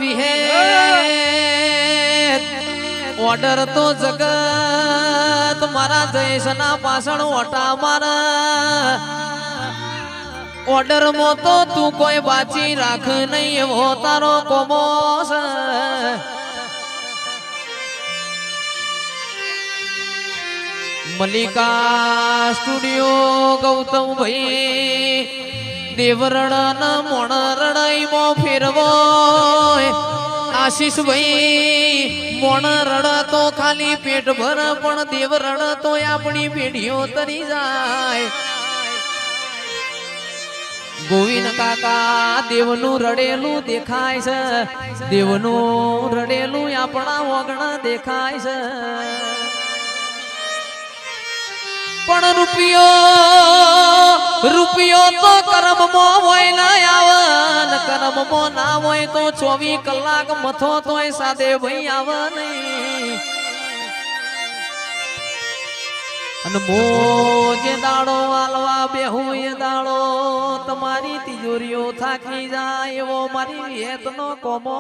વિહે order તો જગત મારા જયેશના પાછળ ઓટા મારા ઓર્ડર મો તો તું કોઈ બાચી રાખ નહીં એવો તારો કોમોસ મલિકા સ્ટુડિયો ગૌતમ ભાઈ દેવરણ મોણ રડાઈ મો ફેરવો આશીષ ભાઈ મોણ રડ તો ખાલી પેટ ભર પણ દેવરણ તો આપણી પેઢીઓ તરી જાય ગોવિંદ કાકા દેવનું રડેલું દેખાય છે દેવનું રડેલું આપણા વગણ દેખાય છે પણ રૂપિયો તો કર્મમાં હોય ના આવે કર્મમાં ના હોય તો 24 કલાક મથો તોય સાદે ભાઈ આવે નહીં અને મોજે દાડો આલવા બેહું એ દાડો તમારી તિજોરીઓ થાકી જાય એવો મારી વેતનો કોમો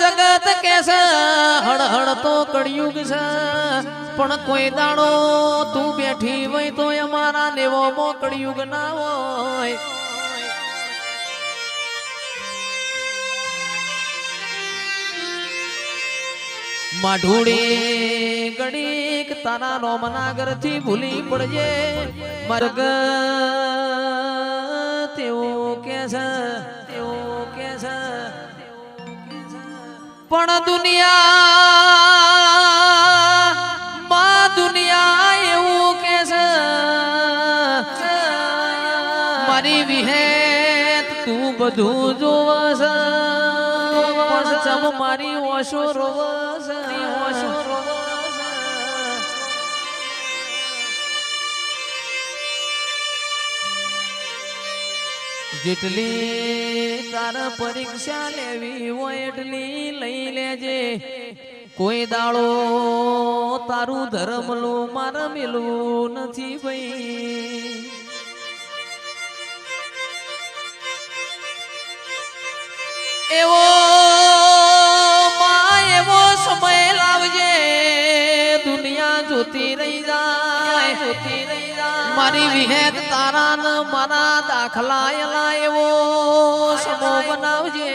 જગત કેસે હળ હળ તો કળિયુગ છે પણ કોઈ દાડો તું બેઠી હોય તો અમારા લેવો મો કળિયુગ ના હોય માઢુડી ગડીક તારા રોમનાગર થી ભૂલી પડજે મર્ગ તેવું કે છે પણ દુનિયા એવું કે છે મારી વિહેત તું બધું જોવસ પણ ચમ મારી ઓશો રોવસ જેટલી તારા પરીક્ષા લેવી હોય એટલી લઈ લેજે કોઈ દાડો તારું ધર્મલું મારે મેલું નથી ભાઈ એવો સમય લાવજે દુનિયા જોતી રહી જાય મારી વિહેત તારા ન મારા દાખલા એવો સમો બનાવજે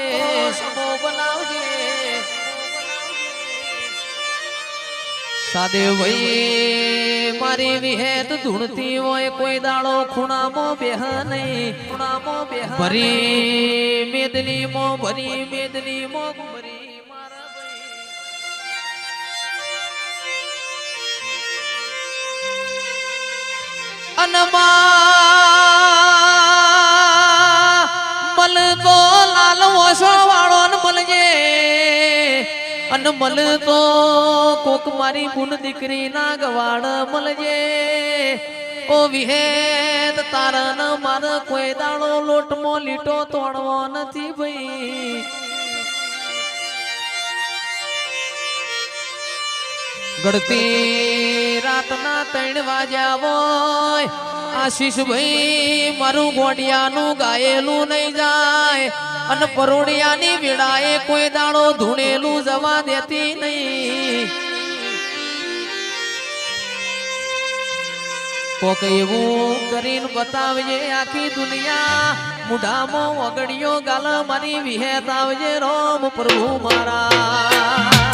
સાદે ભાઈ મારી વિહેત ધૂણતી હોય કોઈ દાડો ખૂણામાં બેહ નહીં ભરી મેદની મો ભરી મલ તો લાલ ઓછો વાળો ને મળજે અને મલ તો કોક મારી બુન દીકરી ના ગવાડ મળજે ઓ વિહેત તારા ન માર કોઈ દાડો લોટમો લીટો તોડવો નથી ભાઈ ગળતી રાતના 3 વાગ્યા હોય આશીષ ભાઈ મારું ગોડિયાનું ગાયેલું નહીં જાય અને પરોડિયાની વેળાએ કોઈ દાડો ધૂણેલું જવા દેતી નહીં કોક એવું કરીને બતાવજે આખી દુનિયા મુઢામાં વગડિયો ગાલ મારી વિહેત આવજે રોમ પ્રભુ મારા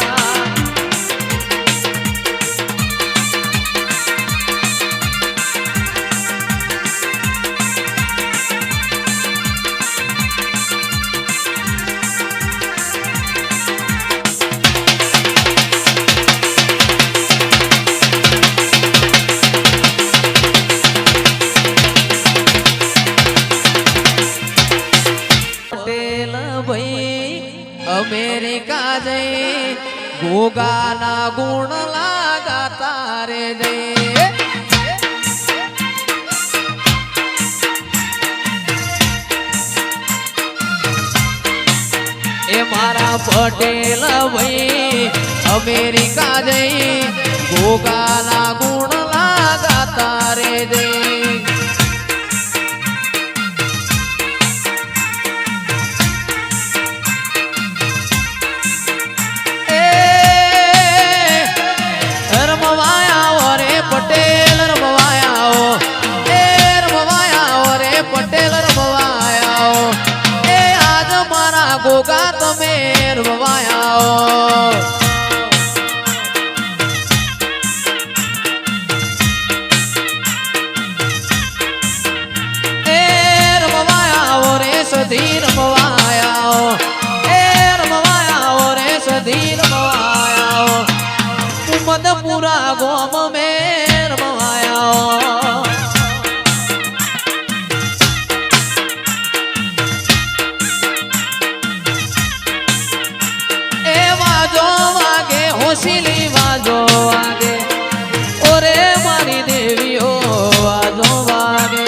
અમેરિકા જઈ ગોગાના ગુણ લાગાતા રે જઈ એ મારા પટેલ ભાઈ અમેરિકા જઈ ગોગાના પટેલ રમવાયાઓ એ રમવાયાઓ રે પટેલ રમવાયાઓ એ આજ મારા ગોગા તમે રમવાયાઓ એ રમવાયાઓ રે સધી રમવાયાઓ એ રમવાયાઓ રે સધી રમવાયાઓ મદપુરા ગોમ મેર રમવાયાઓ એ વાજો વાગે હોશીલી વાજો વાગે ઓરે મારી દેવીઓ વાજો વાગે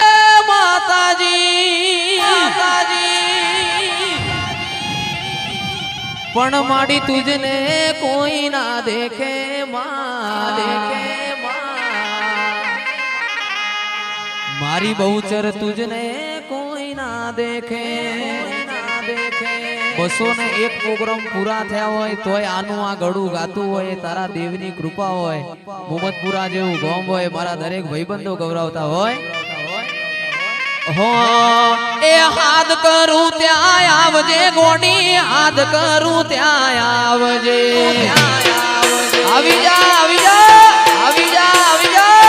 એ માતાજી પણ માડી તુજને કોઈ ના દેખે મારી બહુચર તુજને કોઈ ના દેખે 201 પ્રોગ્રામ પૂરા થયા હોય તોય આનું આ ગળું ગાતું હોય તારા દેવની કૃપા હોય મોહમ્મદપુરા જેવું ગામ હોય મારા દરેક ભાઈબંધો ગૌરવતા હોય હો એ હાથ કરું ત્યાં આવજે ગોડી હાથ કરું ત્યાં આવજે આવી જા આવી જા આવી જા આવી જા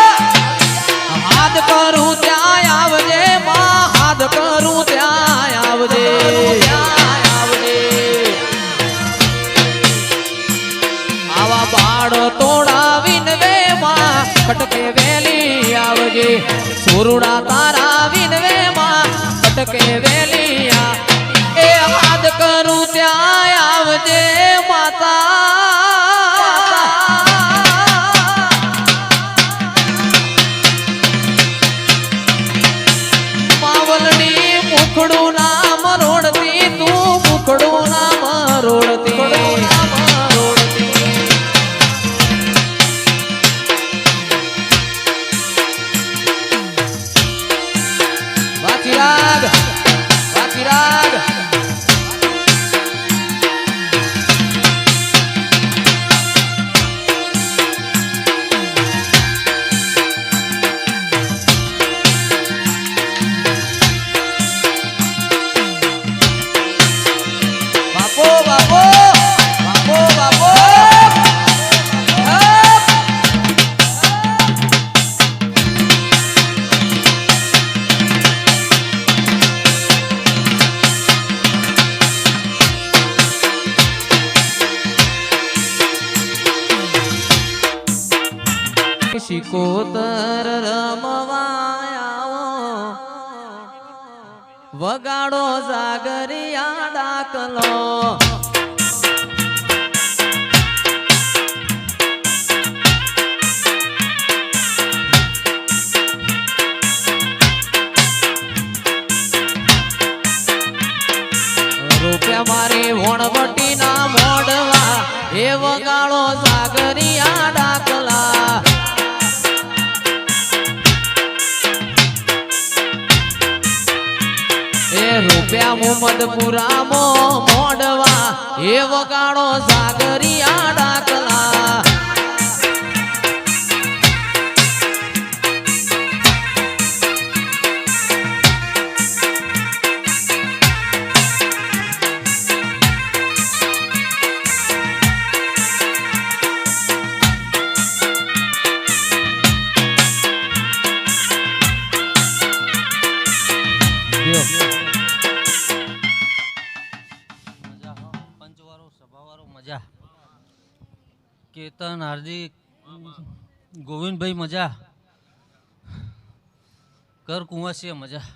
હાથ કરું ત્યાં આવજે માં હાથ કરું ત્યાં આવજે આવા બાળ તોડાવીને વે માં ખટકે વેલી આવજે સુરુડા તારા વિનવે માં ખટકે વેલિયા એ હાથ કરું ત્યાં આવજે માતા માવલની મુખડું નામ રોડતી તું મુખડું નામ રોડતી શિકોતર રમવાયાઓ વગાડો જાગરિયા ડાકલો રૂપિયા મારી વણવટી ના મોડવા એ વગાડો જાગરિયા ડાકલા રૂપિયા મોહમ્મદપુરા મોડવા એ વગાડો સાગરિયા ડાકલા કેતન હાર્દિક ગોવિંદભાઈ મજા કર કુંવાસીએ મજા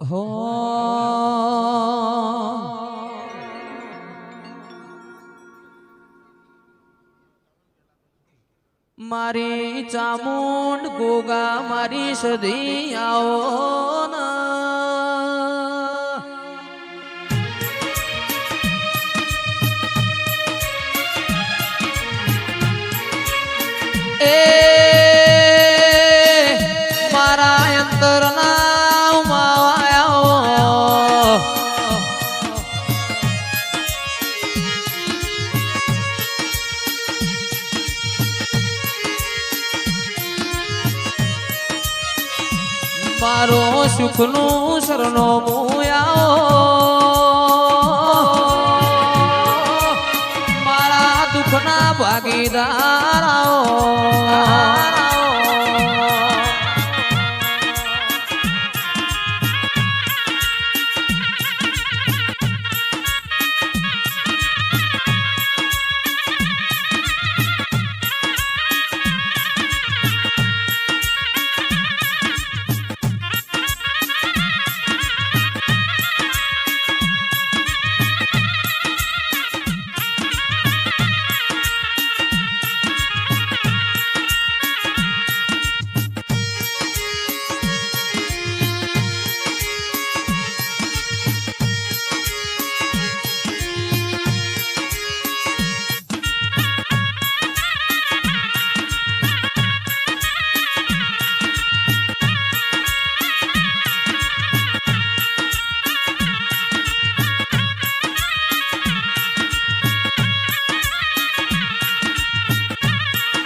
હો મારી ચામુંડ ગોગા મારી સધી આવો ના એ મારા અંતરના માવાયો મારો સુખનું શરણો મોયાઓ મારા દુઃખના ભાગીદાર આવો